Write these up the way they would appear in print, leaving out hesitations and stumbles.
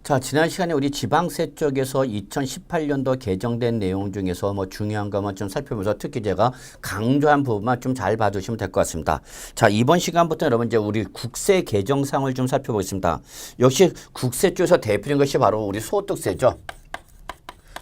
자, 지난 시간에 우리 지방세 쪽에서 2018년도 개정된 내용 중에서 뭐 중요한 것만 좀 살펴보면서 특히 제가 강조한 부분만 좀 잘 봐주시면 될 것 같습니다. 자, 이번 시간부터 여러분 이제 우리 국세 개정상을 좀 살펴보겠습니다. 역시 국세 쪽에서 대표적인 것이 바로 우리 소득세죠.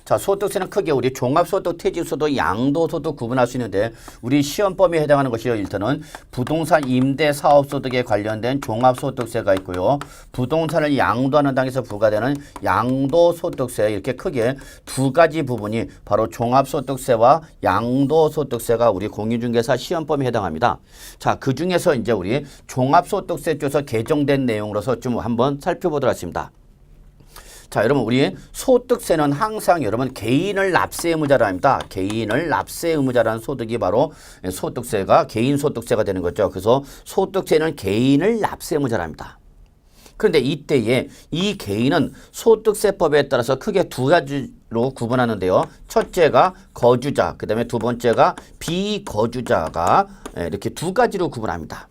자, 소득세는 크게 우리 종합소득, 퇴직소득, 양도소득 구분할 수 있는데 우리 시험 범위에 해당하는 것이 일단은 부동산 임대 사업소득에 관련된 종합소득세가 있고요. 부동산을 양도하는 당에서 부과되는 양도소득세, 이렇게 크게 두 가지 부분이 바로 종합소득세와 양도소득세가 우리 공인중개사 시험 범위에 해당합니다. 자, 그 중에서 이제 우리 종합소득세 쪽에서 개정된 내용으로서 좀 한번 살펴보도록 하겠습니다. 자, 여러분 우리 소득세는 항상 여러분 개인을 납세 의무자라 합니다. 개인을 납세 의무자라는 소득이 바로 소득세가 개인 소득세가 되는 거죠. 그래서 소득세는 개인을 납세 의무자라 합니다. 그런데 이때에 이 개인은 소득세법에 따라서 크게 두 가지로 구분하는데요. 첫째가 거주자, 그 다음에 두 번째가 비거주자가 이렇게 두 가지로 구분합니다.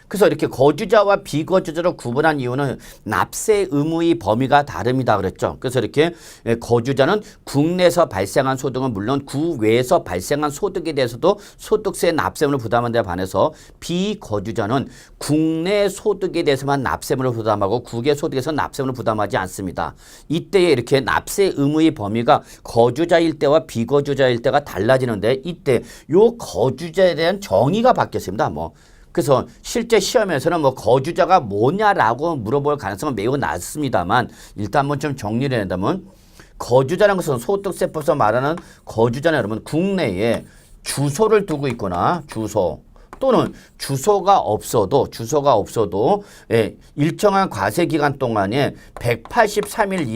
그래서 이렇게 거주자와 비거주자로 구분한 이유는 납세 의무의 범위가 다릅니다 그랬죠. 그래서 이렇게 거주자는 국내에서 발생한 소득은 물론 국외에서 발생한 소득에 대해서도 소득세 납세물을 부담하는 데 반해서 비거주자는 국내 소득에 대해서만 납세물을 부담하고 국외 소득에서 납세물을 부담하지 않습니다. 이때에 이렇게 납세 의무의 범위가 거주자일 때와 비거주자일 때가 달라지는데 이때 요 거주자에 대한 정의가 바뀌었습니다. 그래서 실제 시험에서는 거주자가 뭐냐라고 물어볼 가능성은 매우 낮습니다만 일단 한번 좀 정리를 한다면 거주자라는 것은 소득세법에서 말하는 거주자는 여러분 국내에 주소를 두고 있거나 주소 또는 주소가 없어도 일정한 과세 기간 동안에 183일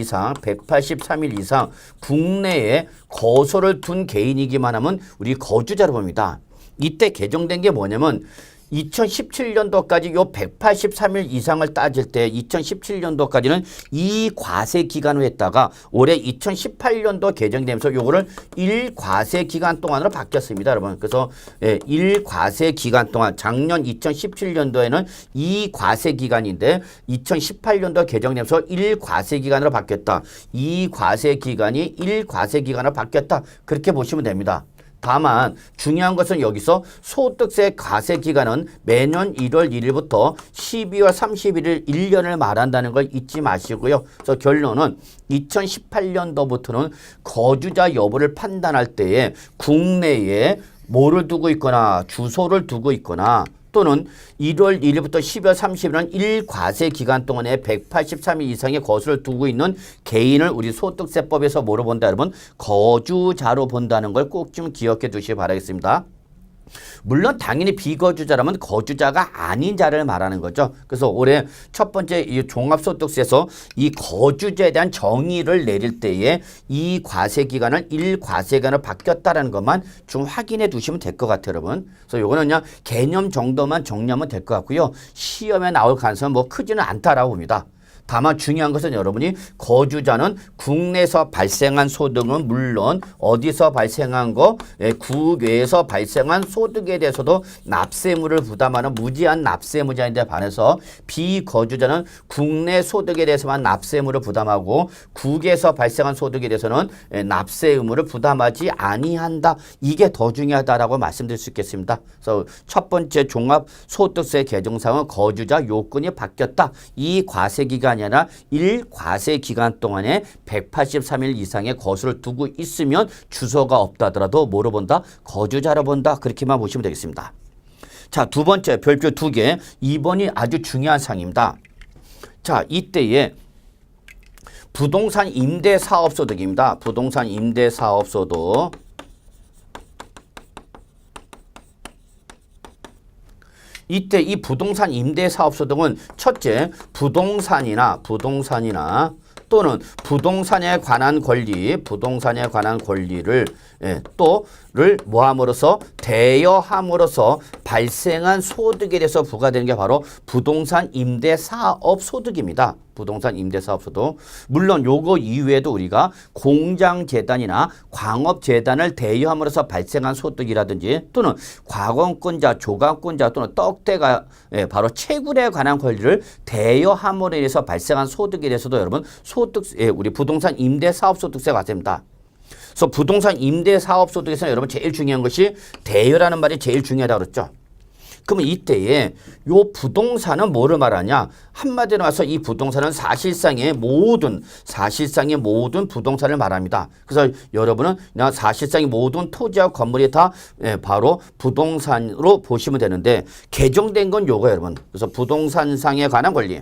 이상 국내에 거소를 둔 개인이기만 하면 우리 거주자로 봅니다. 이때 개정된 게 뭐냐면 2017년도까지 요 183일 이상을 따질 때 2017년도까지는 이 과세 기간을 했다가 올해 2018년도 개정되면서 요거를 1과세 기간 동안으로 바뀌었습니다, 여러분. 그래서 1과세 기간 동안 작년 2017년도에는 2과세 기간인데 2018년도 개정되면서 1과세 기간으로 바뀌었다. 2과세 기간이 1과세 기간으로 바뀌었다. 그렇게 보시면 됩니다. 다만 중요한 것은 여기서 소득세 과세 기간은 매년 1월 1일부터 12월 31일 1년을 말한다는 걸 잊지 마시고요. 그래서 결론은 2018년도부터는 거주자 여부를 판단할 때에 국내에 뭐를 두고 있거나 주소를 두고 있거나 또는 1월 1일부터 12월 30일은 1과세 기간 동안에 183일 이상의 거수를 두고 있는 개인을 우리 소득세법에서 뭐로 본다 여러분? 거주자로 본다는 걸 꼭 좀 기억해 두시기 바라겠습니다. 물론 당연히 비거주자라면 거주자가 아닌 자를 말하는 거죠. 그래서 올해 첫 번째 이 종합소득세에서 이 거주자에 대한 정의를 내릴 때에 이 과세 기간을 1과세 기간으로 바뀌었다는 것만 좀 확인해 두시면 될 것 같아요, 여러분. 그래서 요거는 그냥 개념 정도만 정리하면 될 것 같고요. 시험에 나올 가능성은 크지는 않다라고 봅니다. 다만 중요한 것은 여러분이 거주자는 국내에서 발생한 소득은 물론 어디서 발생한 거, 국외에서 발생한 소득에 대해서도 납세물을 부담하는 무제한 납세무자인데 반해서 비거주자는 국내 소득에 대해서만 납세물을 부담하고 국외에서 발생한 소득에 대해서는 납세 의무를 부담하지 아니한다. 이게 더 중요하다라고 말씀드릴 수 있겠습니다. 그래서 첫 번째 종합소득세 개정상은 거주자 요건이 바뀌었다. 이 과세 기간 아니라 1과세 기간 동안에 183일 이상의 거수를 두고 있으면 주소가 없다더라도 뭐로 본다? 거주자로 본다. 그렇게만 보시면 되겠습니다. 자, 두 번째 별표 2개. 2번이 아주 중요한 사항입니다. 자, 이때에 부동산 임대사업소득입니다. 부동산 임대사업소득. 이때 이 부동산 임대사업소득은 첫째 부동산이나 또는 부동산에 관한 권리를 또 뭐함으로써 대여함으로써 발생한 소득에 대해서 부과되는 게 바로 부동산 임대 사업 소득입니다. 부동산 임대 사업 소득. 물론 요거 이외에도 우리가 공장 재단이나 광업 재단을 대여함으로써 발생한 소득이라든지 또는 과공권자, 조각권자 또는 떡대가 바로 채굴에 관한 권리를 대여함으로 인해서 발생한 소득에 대해서도 여러분 우리 부동산 임대 사업 소득세가 됩니다. 그래서 부동산 임대 사업 소득에서 여러분 제일 중요한 것이 대여라는 말이 제일 중요하다고 그랬죠. 그러면 이때에 요 부동산은 뭐를 말하냐? 한마디로 말해서 이 부동산은 사실상의 모든 부동산을 말합니다. 그래서 여러분은 그냥 사실상의 모든 토지와 건물이 다 바로 부동산으로 보시면 되는데 개정된 건 요거 여러분. 그래서 부동산상에 관한 권리.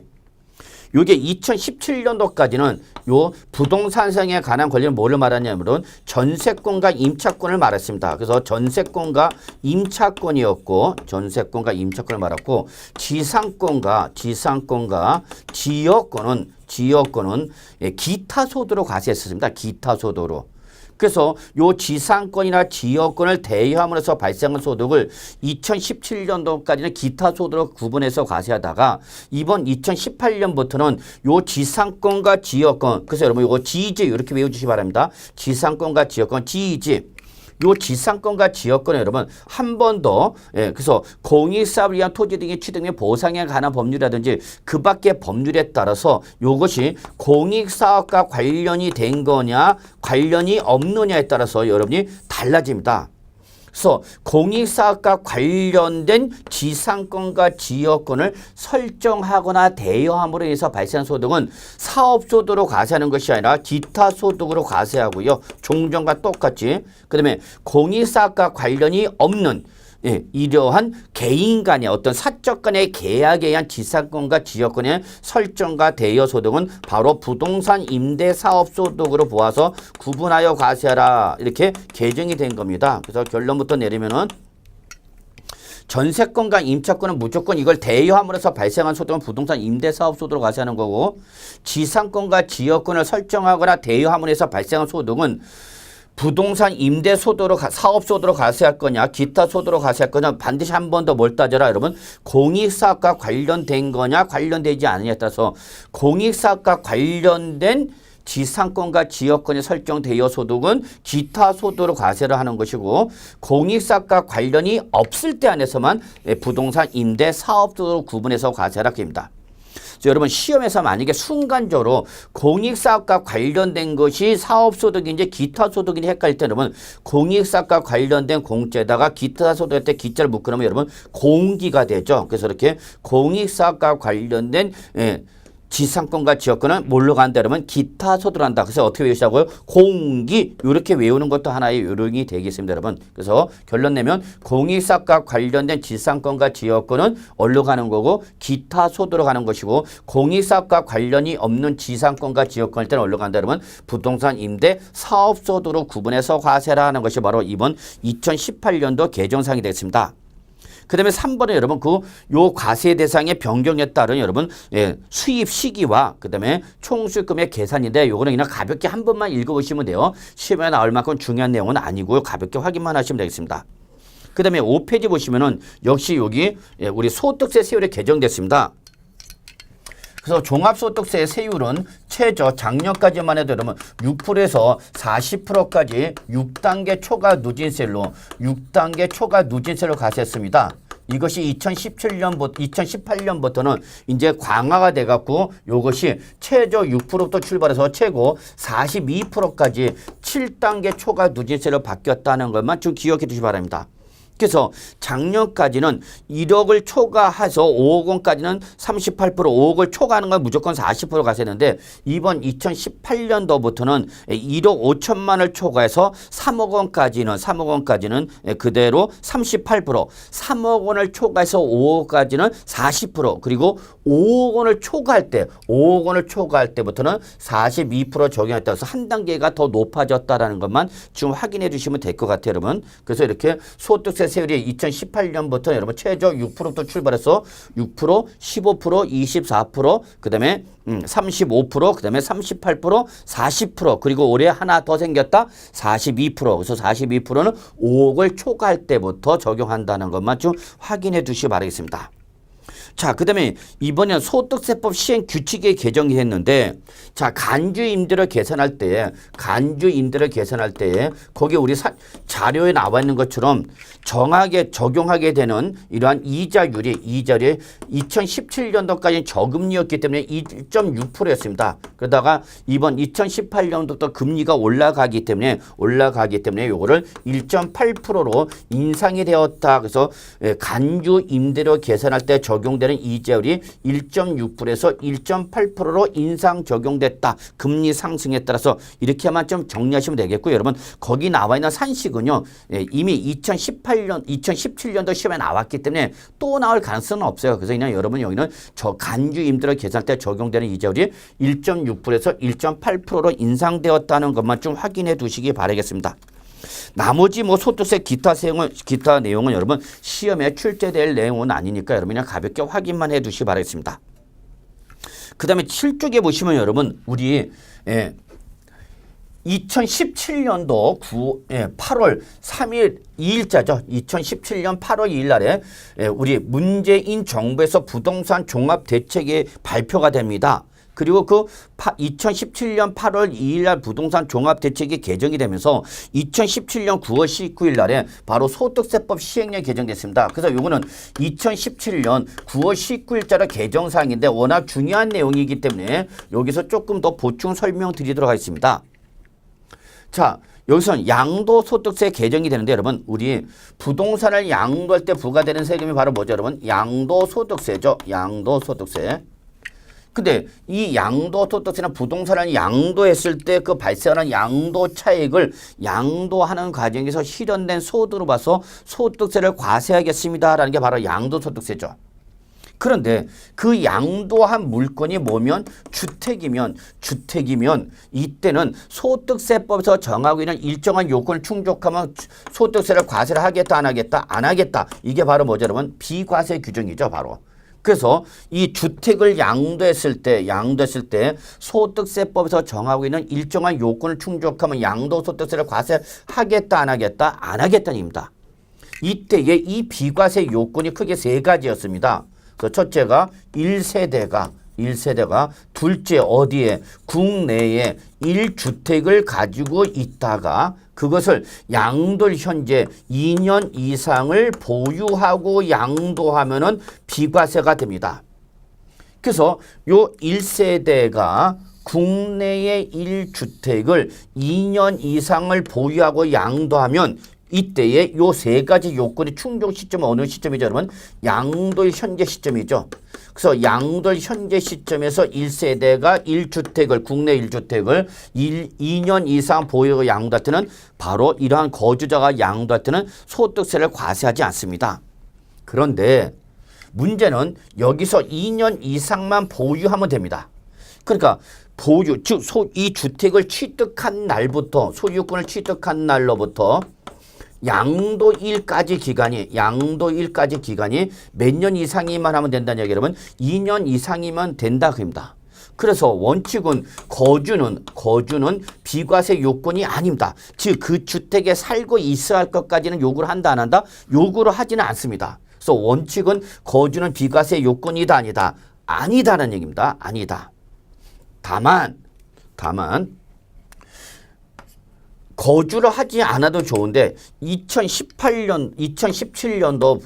요게 2017년도까지는 요 부동산상에 관한 권리는 뭐를 말하냐면 전세권과 임차권을 말했습니다. 그래서 전세권과 임차권이었고 전세권과 임차권을 말했고 지상권과 지역권은 기타 소득으로 과세했습니다. 기타 소득으로. 그래서 요 지상권이나 지역권을 대여함으로써 발생한 소득을 2017년도까지는 기타 소득으로 구분해서 과세하다가 이번 2018년부터는 요 지상권과 지역권, 그래서 여러분 요거 지지 이렇게 외워주시기 바랍니다. 지상권과 지역권, 지지. 요 지상권과 지역권에 여러분 한 번 더 그래서 공익사업을 위한 토지 등의 취득 및 보상에 관한 법률이라든지 그 밖의 법률에 따라서 요것이 공익사업과 관련이 된 거냐 관련이 없느냐에 따라서 여러분이 달라집니다. 그래서 공익사업과 관련된 지상권과 지역권을 설정하거나 대여함으로 인해서 발생한 소득은 사업소득으로 과세하는 것이 아니라 기타 소득으로 과세하고요. 종전과 똑같이. 그 다음에 공익사업과 관련이 없는 이러한 개인 간의 어떤 사적 간의 계약에 의한 지상권과 지역권의 설정과 대여 소득은 바로 부동산 임대 사업 소득으로 보아서 구분하여 과세하라. 이렇게 개정이 된 겁니다. 그래서 결론부터 내리면은 전세권과 임차권은 무조건 이걸 대여함으로써 발생한 소득은 부동산 임대 사업 소득으로 과세하는 거고 지상권과 지역권을 설정하거나 대여함으로 해서 발생한 소득은 부동산 임대 소득으로 사업 소득으로 과세할 거냐 기타 소득으로 과세할 거냐 반드시 한 번 더 뭘 따져라 여러분. 공익사업과 관련된 거냐 관련되지 않느냐에 따라서 공익사업과 관련된 지상권과 지역권의 설정 대여 소득은 기타 소득으로 과세를 하는 것이고 공익사업과 관련이 없을 때 안에서만 부동산 임대 사업 소득으로 구분해서 과세하라 합니다. 여러분 시험에서 만약에 순간적으로 공익사업과 관련된 것이 사업소득인지 기타소득인지 헷갈릴 때 여러분 공익사업과 관련된 공짜에다가 기타소득할 때 기자를 묶으면 여러분 공기가 되죠. 그래서 이렇게 공익사업과 관련된 지상권과 지역권은 뭘로 간다 그러면 기타 소득을 한다. 그래서 어떻게 외우시라고요? 공기 이렇게 외우는 것도 하나의 요령이 되겠습니다. 여러분. 그래서 결론 내면 공익사업과 관련된 지상권과 지역권은 어디로 가는 거고 기타 소득으로 가는 것이고 공익사업과 관련이 없는 지상권과 지역권일 때는 어디로 간다 그러면 부동산 임대 사업 소득으로 구분해서 과세라 하는 것이 바로 이번 2018년도 개정사항이 되겠습니다. 그 다음에 3번에 여러분 요 과세 대상의 변경에 따른 여러분 수입 시기와 그 다음에 총 수익금의 계산인데 요거는 그냥 가볍게 한 번만 읽어보시면 돼요. 시험에 나올 만큼 중요한 내용은 아니고요. 가볍게 확인만 하시면 되겠습니다. 그 다음에 5페이지 보시면은 역시 여기 우리 소득세 세율이 개정됐습니다. 그래서 종합소득세 세율은 최저 작년까지만 해도 여러분 6%에서 40%까지 6단계 초과 누진세로 과세했습니다. 이것이 2018년부터는 이제 강화가 돼갖고 이것이 최저 6%부터 출발해서 최고 42%까지 7단계 초과 누진세로 바뀌었다는 것만 좀 기억해 두시기 바랍니다. 그래서 작년까지는 1억을 초과해서 5억 원까지는 38%, 5억을 초과하는 건 무조건 40% 가세는데 이번 2018년도부터는 1억 5천만을 초과해서 3억 원까지는 그대로 38%, 3억 원을 초과해서 5억까지는 40% 그리고 5억 원을 초과할 때부터는 42% 적용에 따라서 한 단계가 더 높아졌다라는 것만 좀 확인해 주시면 될 것 같아요, 여러분. 그래서 이렇게 소득세 세율이 2018년부터 여러분 최저 6%부터 출발해서 6%, 15%, 24%, 그다음에 35%, 그다음에 38%, 40%, 그리고 올해 하나 더 생겼다. 42%. 그래서 42%는 5억을 초과할 때부터 적용한다는 것만 좀 확인해 두시기 바라겠습니다. 자, 그 다음에 이번엔 소득세법 시행 규칙이 개정이 됐는데, 자, 간주임대를 계산할 때, 거기 우리 자료에 나와 있는 것처럼 정하게 적용하게 되는 이러한 이자율이 2017년도까지 저금리였기 때문에 1.6%였습니다. 그러다가 이번 2018년도부터 금리가 올라가기 때문에 요거를 1.8%로 인상이 되었다. 그래서 간주임대로 계산할 때 적용되는 이자율이 1.6%에서 1.8%로 인상 적용됐다. 금리 상승에 따라서 이렇게만 좀 정리하시면 되겠고요. 여러분 거기 나와 있는 산식은요. 이미 2017년도 시험에 나왔기 때문에 또 나올 가능성은 없어요. 그래서 그냥 여러분 여기는 저 간주임대로 계산할 때 적용되는 이자율이 1.6%에서 1.8%로 인상되었다는 것만 좀 확인해 두시기 바라겠습니다. 나머지 뭐 소득세 기타 내용은 여러분 시험에 출제될 내용은 아니니까 여러분 그냥 가볍게 확인만 해 두시기 바라겠습니다. 그 다음에 7쪽에 보시면 여러분 우리 2017년도 8월 3일 2일자죠. 2017년 8월 2일 날에 우리 문재인 정부에서 부동산 종합대책이 발표가 됩니다. 그리고 그 2017년 8월 2일 날 부동산 종합대책이 개정이 되면서 2017년 9월 19일 날에 바로 소득세법 시행령이 개정됐습니다. 그래서 요거는 2017년 9월 19일자로 개정사항인데 워낙 중요한 내용이기 때문에 여기서 조금 더 보충 설명드리도록 하겠습니다. 자, 여기서는 양도소득세 개정이 되는데 여러분 우리 부동산을 양도할 때 부과되는 세금이 바로 뭐죠 여러분? 양도소득세죠. 양도소득세. 근데 이 양도소득세는 부동산을 양도했을 때 그 발생하는 양도 차익을 양도하는 과정에서 실현된 소득으로 봐서 소득세를 과세하겠습니다라는 게 바로 양도소득세죠. 그런데 그 양도한 물건이 뭐면 주택이면 이때는 소득세법에서 정하고 있는 일정한 요건을 충족하면 소득세를 과세를 하겠다 안 하겠다 이게 바로 뭐죠 여러분? 비과세 규정이죠 바로. 그래서 이 주택을 양도했을 때 소득세법에서 정하고 있는 일정한 요건을 충족하면 양도소득세를 과세하겠다 안 하겠다는 입니다. 이때에 이 비과세 요건이 크게 세 가지였습니다. 그래서 첫째가 1세대가 둘째 어디에 국내에 1주택을 가지고 있다가 그것을 양도를 현재 2년 이상을 보유하고 양도하면은 비과세가 됩니다. 그래서 요 1세대가 국내의 1주택을 2년 이상을 보유하고 양도하면 이때에 요 세 가지 요건의 충족 시점은 어느 시점이죠, 여러분? 양도일 현재 시점이죠. 그래서 양도일 현재 시점에서 1세대가 1주택을 국내 1주택을 2년 이상 보유하고 양도할 때는 바로 이러한 거주자가 양도할 때는 소득세를 과세하지 않습니다. 그런데 문제는 여기서 2년 이상만 보유하면 됩니다. 그러니까 보유, 즉 이 주택을 취득한 날부터 소유권을 취득한 날로부터 양도일까지 기간이 몇 년 이상이만 하면 된다는 얘기 여러분 2년 이상이면 된다 그럽니다. 그래서 원칙은 거주는 비과세 요건이 아닙니다. 즉 그 주택에 살고 있어야 할 것까지는 요구를 한다 안 한다? 요구를 하지는 않습니다. 그래서 원칙은 거주는 비과세 요건이다 아니다는 얘기입니다. 아니다. 다만 거주를 하지 않아도 좋은데 2017년도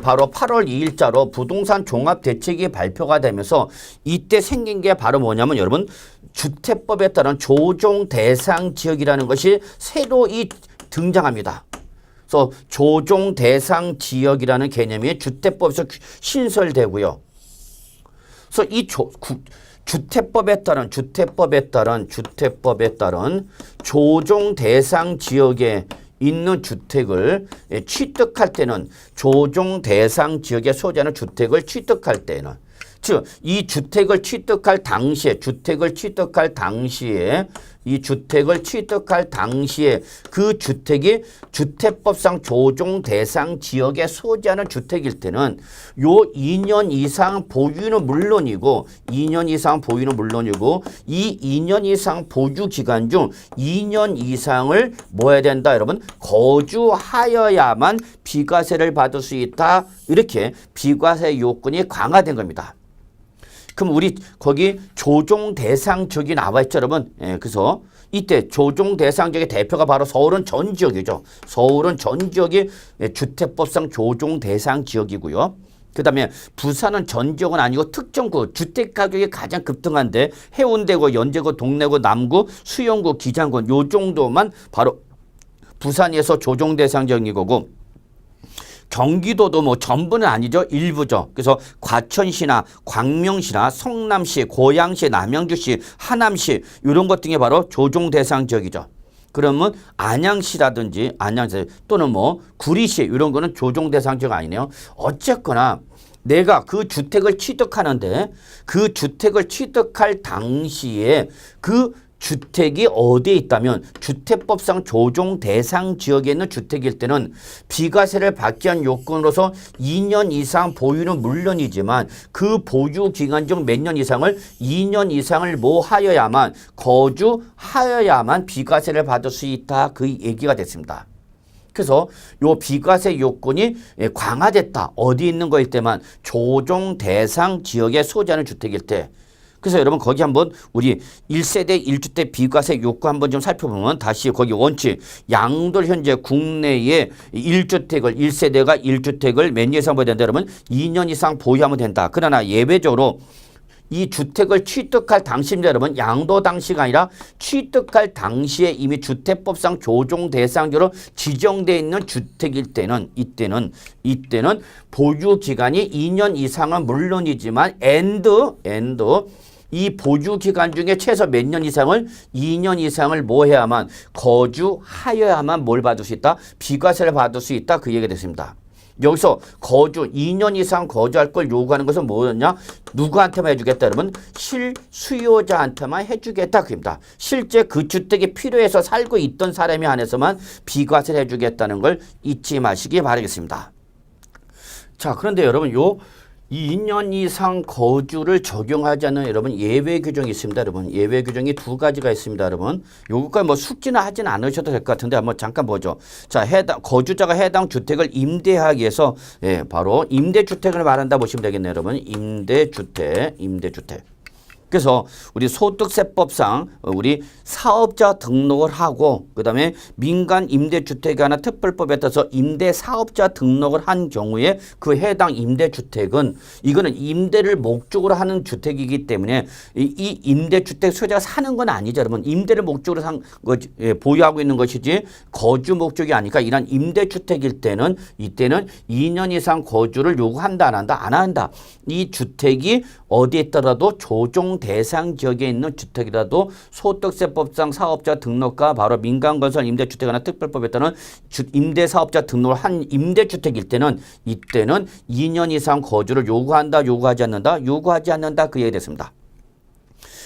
바로 8월 2일자로 부동산 종합대책이 발표가 되면서 이때 생긴 게 바로 뭐냐면 여러분 주택법에 따른 조정 대상 지역이라는 것이 새로 등장합니다. 그래서 조정 대상 지역이라는 개념이 주택법에서 신설되고요. 그래서 이 주택법에 따른 조정 대상 지역에 있는 주택을 취득할 때는 조정 대상 지역에 소재하는 주택을 취득할 때는 즉 이 주택을 취득할 당시에 이 주택을 취득할 당시에 그 주택이 주택법상 조정 대상 지역에 소지하는 주택일 때는 요 2년 이상 보유는 물론이고 이 2년 이상 보유 기간 중 2년 이상을 뭐 해야 된다 여러분? 거주하여야만 비과세를 받을 수 있다. 이렇게 비과세 요건이 강화된 겁니다. 그럼 우리 거기 조정 대상 지역이 나와 있죠, 여러분. 예, 그래서 이때 조정 대상 지역의 대표가 바로 서울은 전 지역이죠. 서울은 전 지역이 주택법상 조정 대상 지역이고요. 그 다음에 부산은 전 지역은 아니고 특정구 주택 가격이 가장 급등한데 해운대구, 연제구, 동래구, 남구, 수영구, 기장군 요 정도만 바로 부산에서 조정 대상 지역인 거고 경기도도 뭐 전부는 아니죠. 일부죠. 그래서 과천시나 광명시나 성남시, 고양시, 남양주시, 하남시 이런 것 등이 바로 조정 대상 지역이죠. 그러면 안양시라든지 안양시 또는 뭐 구리시 이런 거는 조정 대상 지역 아니네요. 어쨌거나 내가 그 주택을 취득하는데 그 주택을 취득할 당시에 그 주택이 어디에 있다면 주택법상 조정 대상 지역에 있는 주택일 때는 비과세를 받기 위한 요건으로서 2년 이상 보유는 물론이지만 그 보유 기간 중 몇 년 이상을 2년 이상을 뭐 하여야만 거주하여야만 비과세를 받을 수 있다. 그 얘기가 됐습니다. 그래서 요 비과세 요건이 강화됐다. 어디 있는 거일 때만 조정 대상 지역에 소지하는 주택일 때 그래서 여러분 거기 한번 우리 1세대 1주택 비과세 요건 한번 좀 살펴보면 다시 거기 원칙 양도를 현재 국내에 1주택을 1세대가 1주택을 몇 년 이상 보여야 된다 여러분 2년 이상 보유하면 된다. 그러나 예외적으로 이 주택을 취득할 당시입니다 여러분 양도 당시가 아니라 취득할 당시에 이미 주택법상 조정 대상자로 지정되어 있는 주택일 때는 이때는 보유 기간이 2년 이상은 물론이지만 이 보유 기간 중에 최소 몇 년 이상을 2년 이상을 뭐 해야만 거주하여야만 뭘 받을 수 있다? 비과세를 받을 수 있다. 그 얘기가 됐습니다. 여기서 거주 2년 이상 거주할 걸 요구하는 것은 뭐였냐? 누구한테만 해주겠다 여러분? 실수요자한테만 해주겠다 그입니다. 실제 그 주택이 필요해서 살고 있던 사람이 한해서만 비과세를 해주겠다는 걸 잊지 마시기 바라겠습니다. 자 그런데 여러분 요 2년 이상 거주를 적용하지 않는 여러분 예외 규정이 있습니다. 여러분 예외 규정이 두 가지가 있습니다. 여러분 요거까지 뭐 숙지는 하진 않으셔도 될 것 같은데 한번 잠깐 보죠. 자 거주자가 해당 주택을 임대하기 위해서 바로 임대주택을 말한다 보시면 되겠네요. 여러분 임대주택 그래서 우리 소득세법상 우리 사업자 등록을 하고 그다음에 민간 임대주택이 하나 특별법에 따라서 임대사업자 등록을 한 경우에 그 해당 임대주택은 이거는 임대를 목적으로 하는 주택이기 때문에 이 임대주택 소유자가 사는 건 아니죠. 여러분 임대를 목적으로 보유하고 있는 것이지 거주 목적이 아니까 이런 임대주택일 때는 이때는 2년 이상 거주를 요구한다 안 한다? 안 한다. 이 주택이 어디에 있더라도 조정 대상 지역에 있는 주택이라도 소득세법상 사업자 등록과 바로 민간건설 임대주택이나 특별법에 따른 임대사업자 등록을 한 임대주택일 때는 이때는 2년 이상 거주를 요구한다, 요구하지 않는다, 요구하지 않는다 그 얘기 됐습니다.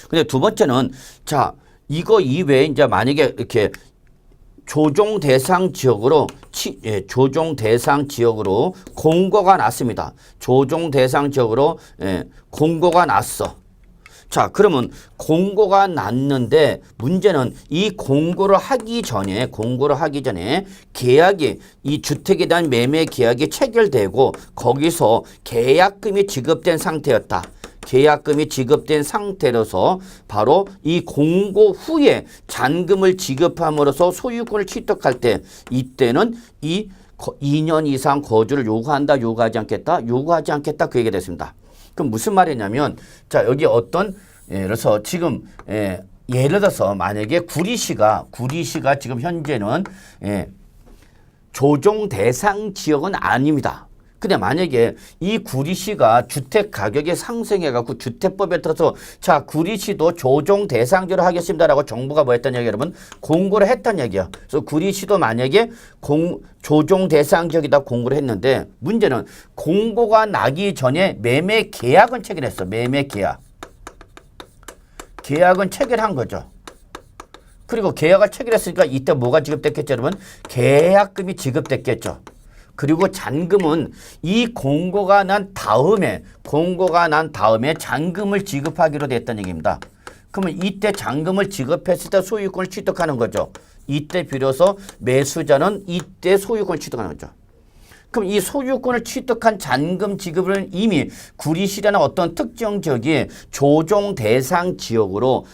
근데 두 번째는 자 이거 이외에 이제 만약에 이렇게 조정 대상 지역으로 공고가 났습니다. 조정 대상 지역으로 공고가 났어. 자, 그러면 공고가 났는데 문제는 이 공고를 하기 전에 계약이 이 주택에 대한 매매 계약이 체결되고 거기서 계약금이 지급된 상태였다. 계약금이 지급된 상태로서 바로 이 공고 후에 잔금을 지급함으로써 소유권을 취득할 때 이때는 이 2년 이상 거주를 요구한다, 요구하지 않겠다, 요구하지 않겠다 그 얘기가 됐습니다. 그럼 무슨 말이냐면 자 여기 어떤 그래서 지금 예를 들어서 만약에 구리시가 지금 현재는 조정 대상 지역은 아닙니다. 근데 만약에 이 구리시가 주택 가격이 상승해갖고 주택법에 따라서 자 구리시도 조정 대상지로 하겠습니다라고 정부가 뭐 했단 얘기예요 여러분? 공고를 했단 얘기야. 그래서 구리시도 만약에 조정 대상지역이다 공고를 했는데 문제는 공고가 나기 전에 매매 계약은 체결했어. 매매 계약은 체결한 거죠. 그리고 계약을 체결했으니까 이때 뭐가 지급됐겠죠, 여러분? 계약금이 지급됐겠죠. 그리고 잔금은 이 공고가 난 다음에 잔금을 지급하기로 됐다는 얘기입니다. 그러면 이때 잔금을 지급했을 때 소유권을 취득하는 거죠. 이때 비로소 매수자는 이때 소유권을 취득하는 거죠. 그럼 이 소유권을 취득한 잔금 지급을 이미 구리시라는 어떤 특정 지역이 조정 대상 지역으로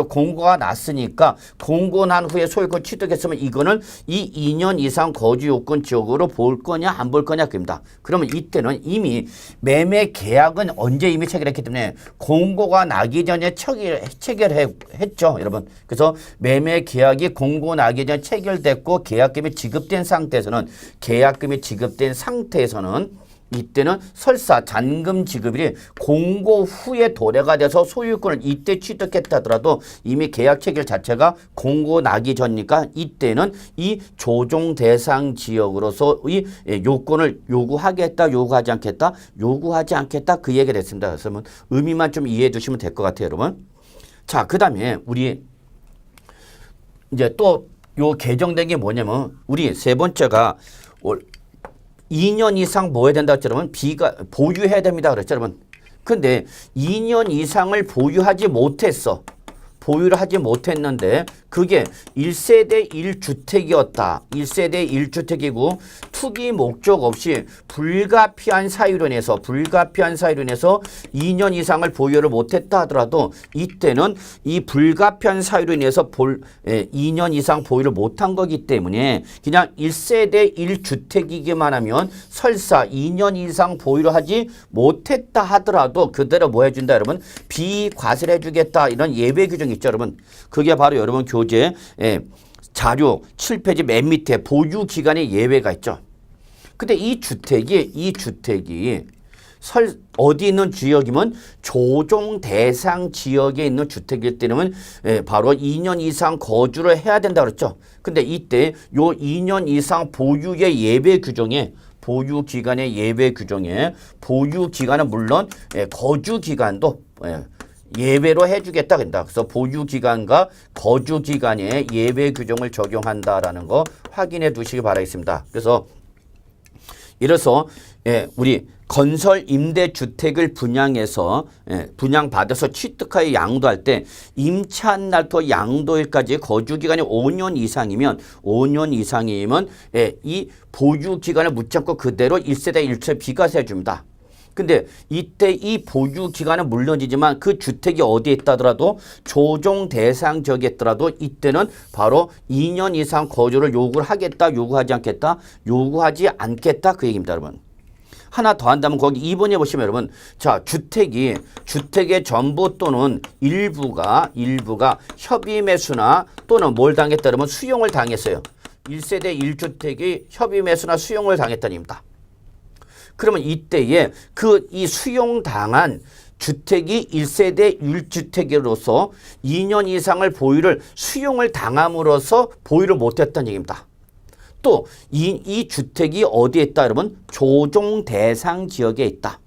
공고가 났으니까 공고 난 후에 소유권 취득했으면 이거는 이 2년 이상 거주 요건 지역으로 볼 거냐 안 볼 거냐 그입니다. 그러면 이때는 이미 매매 계약은 언제 이미 체결했기 때문에 공고가 나기 전에 체결했죠, 여러분. 그래서 매매 계약이 공고 나기 전에 체결됐고 계약금이 지급된 상태에서는 계약금이 지급된 상태에서는 이때는 설사 잔금 지급일이 공고 후에 도래가 돼서 소유권을 이때 취득했다 하더라도 이미 계약 체결 자체가 공고 나기 전이니까 이때는 이 조정 대상 지역으로서 이 요건을 요구하겠다, 요구하지 않겠다, 요구하지 않겠다 그 얘기가 됐습니다. 그래서 의미만 좀 이해해 두시면 될 것 같아요, 여러분. 자, 그 다음에 우리 이제 또 요 개정된 게 뭐냐면 우리 세 번째가 2년 이상 뭐 해야 된다 했죠, 여러분? 보유해야 됩니다. 그랬죠, 여러분? 근데 2년 이상을 보유하지 못했어. 보유를 하지 못했는데 그게 1세대 1주택이었다. 1세대 1주택이고 투기 목적 없이 불가피한 사유로 인해서 2년 이상을 보유를 못했다 하더라도 이때는 이 불가피한 사유로 인해서 2년 이상 보유를 못한 거기 때문에 그냥 1세대 1주택이기만 하면 설사 2년 이상 보유를 하지 못했다 하더라도 그대로 뭐 해준다, 여러분? 비과세를 해주겠다. 이런 예외 규정이 있죠, 여러분. 그게 바로 여러분 교재 자료 7페이지 맨 밑에 보유 기간의 예외가 있죠. 근데 이 주택이 어디 있는 지역이면 조정 대상 지역에 있는 주택일 때는 바로 2년 이상 거주를 해야 된다 그랬죠. 근데 이때 요 2년 이상 보유의 예외 규정에 보유 기간의 예외 규정에 보유 기간은 물론 거주 기간도 예외로 해주겠다 그런다. 그래서 보유 기간과 거주 기간에 예외 규정을 적용한다라는 거 확인해 두시기 바라겠습니다. 그래서 이래서 우리 건설 임대주택을 분양해서 분양받아서 취득하여 양도할 때 임차한 날부터 양도일까지 거주기간이 5년 이상이면 이 보유기간을 묻지 않고 그대로 1세대 1주택 비과세해 줍니다. 근데 이때 이 보유 기간은 물론이지만 그 주택이 어디에 있다더라도 조정 대상 지역에 있더라도 이때는 바로 2년 이상 거주를 요구를 하겠다, 요구하지 않겠다, 요구하지 않겠다 그 얘기입니다, 여러분. 하나 더 한다면 거기 2번에 보시면 여러분, 자, 주택의 전부 또는 일부가 협의 매수나 또는 뭘 당했다 그러면 수용을 당했어요. 1세대 1주택이 협의 매수나 수용을 당했다는 입니다. 그러면 이때에 이 수용당한 주택이 1세대 1주택으로서 2년 이상을 수용을 당함으로써 보유를 못했다는 얘기입니다. 또 이 주택이 어디에 있다 여러분? 조정 대상 지역에 있다.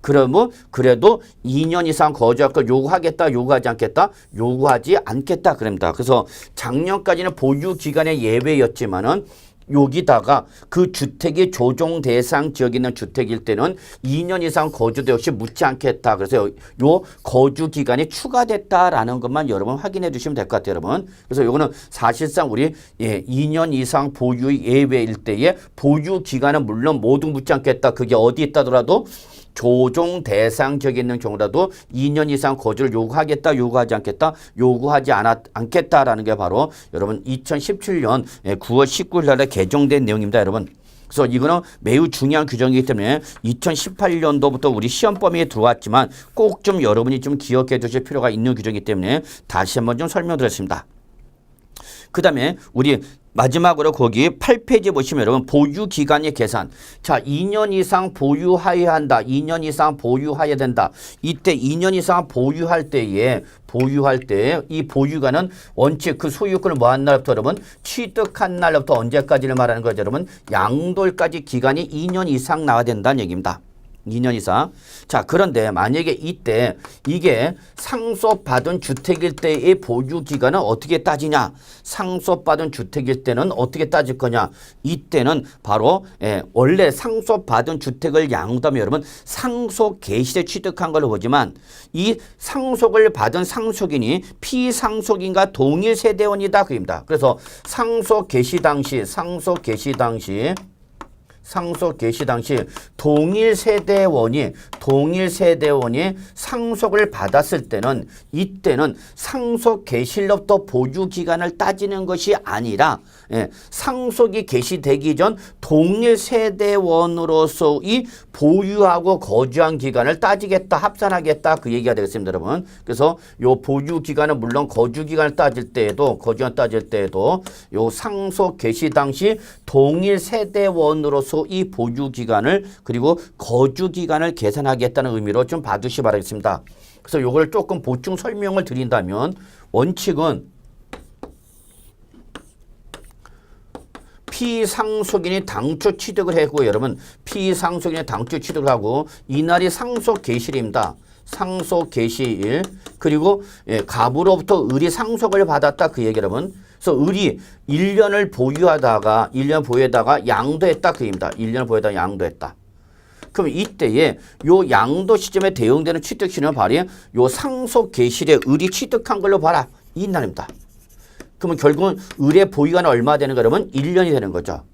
그러면 그래도 2년 이상 거주할 걸 요구하겠다, 요구하지 않겠다, 요구하지 않겠다 그럽니다. 그래서 작년까지는 보유 기간의 예외였지만은 여기다가 그 주택이 조정 대상 지역에 있는 주택일 때는 2년 이상 거주도 역시 묻지 않겠다. 그래서 요 거주 기간이 추가됐다라는 것만 여러분 확인해 주시면 될 것 같아요, 여러분. 그래서 요거는 사실상 우리 2년 이상 보유 예외일 때에 보유 기간은 물론 모두 묻지 않겠다. 그게 어디 있다더라도 조정 대상 지역에 있는 경우라도 2년 이상 거주를 요구하겠다, 요구하지 않겠다, 요구하지 않겠다라는 게 바로 여러분 2017년 9월 19일 날에 개정된 내용입니다, 여러분. 그래서 이거는 매우 중요한 규정이기 때문에 2018년도부터 우리 시험 범위에 들어왔지만 꼭 좀 여러분이 좀 기억해 두실 필요가 있는 규정이기 때문에 다시 한번 좀 설명드렸습니다. 그 다음에 우리 마지막으로 거기 8페이지 보시면 여러분 보유 기간의 계산. 자, 2년 이상 보유해야 한다. 2년 이상 보유해야 된다. 이때 2년 이상 보유할 때 이 보유가는 원칙 그 소유권을 뭐 한 날부터 여러분 취득한 날부터 언제까지를 말하는 거죠, 여러분? 양도일까지 기간이 2년 이상 나와야 된다는 얘기입니다. 2년 이상. 자, 그런데 만약에 이때 이게 상속받은 주택일 때의 보유기간은 어떻게 따지냐? 상속받은 주택일 때는 어떻게 따질 거냐? 이때는 바로 원래 상속받은 주택을 양도하면 여러분 상속 개시에 취득한 걸로 보지만 이 상속을 받은 상속인이 피상속인과 동일 세대원이다 그입니다. 그래서 상속 개시 당시 동일 세대원이 상속을 받았을 때는 이때는 상속 개시로부터 보유 기간을 따지는 것이 아니라 상속이 개시되기 전 동일 세대원으로서의 보유하고 거주한 기간을 따지겠다, 합산하겠다 그 얘기가 되겠습니다, 여러분. 그래서 요 보유 기간은 물론 거주 기간을 따질 때에도 요 상속 개시 당시 동일 세대원으로서 이 보유 기간을 그리고 거주 기간을 계산하겠다는 의미로 좀 봐두시 바라겠습니다. 그래서 요걸 조금 보충 설명을 드린다면 원칙은 피상속인이 당초 취득을 했고 여러분 피상속인이 당초 취득을 하고 이날이 상속 개시일입니다. 상속 개시일 그리고 갑으로부터 을이 상속을 받았다 그 얘기 여러분. 그래서 을이 1년을 보유하다가 양도했다 그 얘기입니다. 1년을 보유하다가 양도했다. 그럼 이때에 요 양도 시점에 대응되는 취득 신호는 바로 요 상속 개시일에 을이 취득한 걸로 봐라. 이 날입니다. 그러면 결국은 을의 보유가는 얼마 되는 거 그러면 1년이 되는 거죠.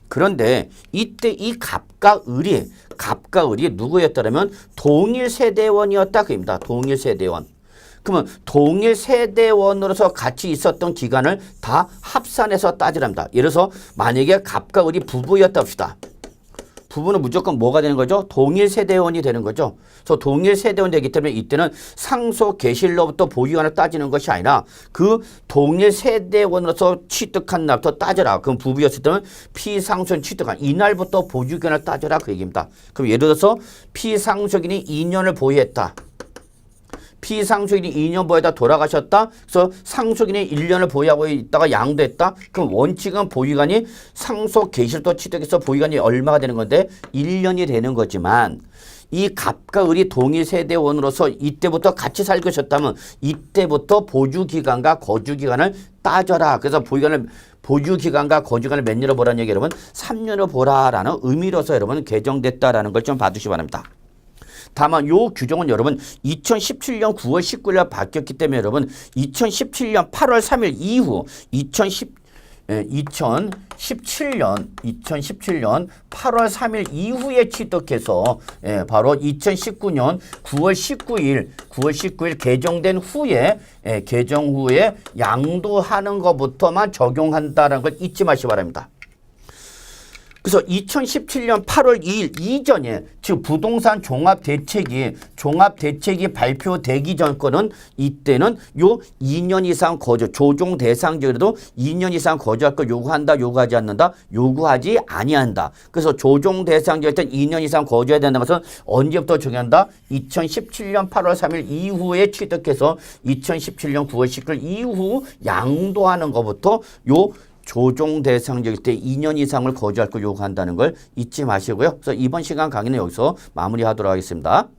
그런데 이때 이 갑과 을이 누구였다면 동일 세대원이었다 그입니다. 동일 세대원. 그러면 동일 세대원으로서 같이 있었던 기간을 다 합산해서 따지랍니다. 예를 들어서 만약에 갑과 을이 부부였다 합시다. 부부는 무조건 뭐가 되는 거죠? 동일 세대원이 되는 거죠. 그래서 동일 세대원이 되기 때문에 이때는 상속 개시일로부터 보유관을 따지는 것이 아니라 그 동일 세대원으로서 취득한 날부터 따져라. 그럼 부부였을 때는 피상속인 취득한 이날부터 보유권을 따져라 그 얘기입니다. 그럼 예를 들어서 피상속인이 2년을 보유했다. 피상속인이 2년 보유하다 돌아가셨다. 그래서 상속인이 1년을 보유하고 있다가 양도했다. 그럼 원칙은 보유관이 상속 개시일부터 취득해서 보유관이 얼마가 되는 건데 1년이 되는 거지만 이 갑과 을이 동일 세대원으로서 이때부터 같이 살고 있었다면 이때부터 보유기간과 거주기간을 따져라. 그래서 보유기간과 거주기간을 몇 년으로 보라는 얘기 여러분 3년으로 보라라는 의미로서 여러분 개정됐다라는 걸 좀 봐두시기 바랍니다. 다만 요 규정은 여러분 2017년 9월 19일에 바뀌었기 때문에 여러분 2017년 8월 3일 이후 2017년 8월 3일 이후에 취득해서 바로 2019년 9월 19일 개정된 후에 개정 후에 양도하는 것부터만 적용한다는 걸 잊지 마시기 바랍니다. 그래서 2017년 8월 2일 이전에 즉 부동산 종합대책이 발표되기 전 거는 이때는 요 2년 이상 거주 조정 대상자에도 2년 이상 거주할 걸 요구한다 요구하지 않는다 요구하지 아니한다. 그래서 조정 대상자일 때 2년 이상 거주해야 된다는 것은 언제부터 적용한다? 2017년 8월 3일 이후에 취득해서 2017년 9월 19일 이후 양도하는 것부터 요 조정 대상자일 때 2년 이상을 거주할 걸 요구한다는 걸 잊지 마시고요. 그래서 이번 시간 강의는 여기서 마무리하도록 하겠습니다.